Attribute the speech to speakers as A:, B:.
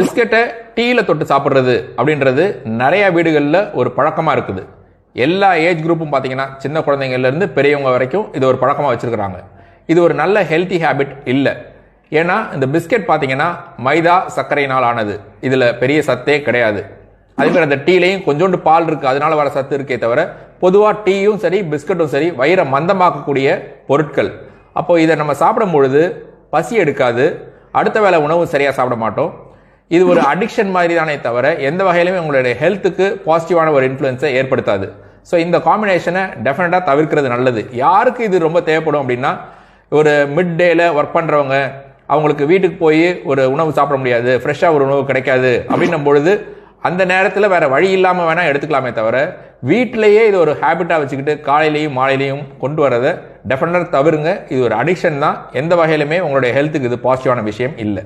A: பிஸ்கெட்டை டீயில் தொட்டு சாப்பிட்றது அப்படின்றது நிறைய வீடுகளில் ஒரு பழக்கமாக இருக்குது. எல்லா ஏஜ் குரூப்பும் பார்த்தீங்கன்னா சின்ன குழந்தைங்கள்லேருந்து பெரியவங்க வரைக்கும் இது ஒரு பழக்கமாக வச்சுருக்கிறாங்க. இது ஒரு நல்ல ஹெல்த்தி ஹேபிட் இல்லை. ஏன்னா இந்த பிஸ்கெட் பார்த்தீங்கன்னா மைதா சர்க்கரையினால் ஆனது. இதில் பெரிய சத்தே கிடையாது. அதேமாதிரி அந்த டீலையும் கொஞ்சோண்டு பால் இருக்குது, அதனால வர சத்து இருக்கே தவிர பொதுவாக டீயும் சரி பிஸ்கட்டும் சரி வயிறை மந்தமாக்கக்கூடிய பொருட்கள். அப்போ இதை நம்ம சாப்பிடும் பொழுது பசி எடுக்காது, அடுத்த வேளை உணவு சரியாக சாப்பிட மாட்டோம். இது ஒரு அடிக்ஷன் மாதிரி தானே தவிர எந்த வகையிலுமே உங்களுடைய ஹெல்த்துக்கு பாசிட்டிவான ஒரு இன்ஃப்ளூயன்ஸை ஏற்படுத்தாது. ஸோ இந்த காம்பினேஷனை டெஃபினட்டாக தவிர்க்கிறது நல்லது. யாருக்கு இது ரொம்ப தேவைப்படும் அப்படின்னா, ஒரு மிட் டேல ஒர்க் பண்ணுறவங்க, அவங்களுக்கு வீட்டுக்கு போய் ஒரு உணவு சாப்பிட முடியாது, ஃப்ரெஷ்ஷாக ஒரு உணவு கிடைக்காது அப்படின்னும் பொழுது அந்த நேரத்தில் வேற வழி இல்லாமல் வேணால் எடுத்துக்கலாமே தவிர வீட்டிலேயே இது ஒரு ஹேபிட்டாக வச்சுக்கிட்டு காலையிலையும் மாலையிலையும் கொண்டு வரதை டெஃபினட்டாக தவிருங்க. இது ஒரு அடிக்ஷன் தான். எந்த வகையிலுமே உங்களுடைய ஹெல்த்துக்கு இது பாசிட்டிவான விஷயம் இல்லை.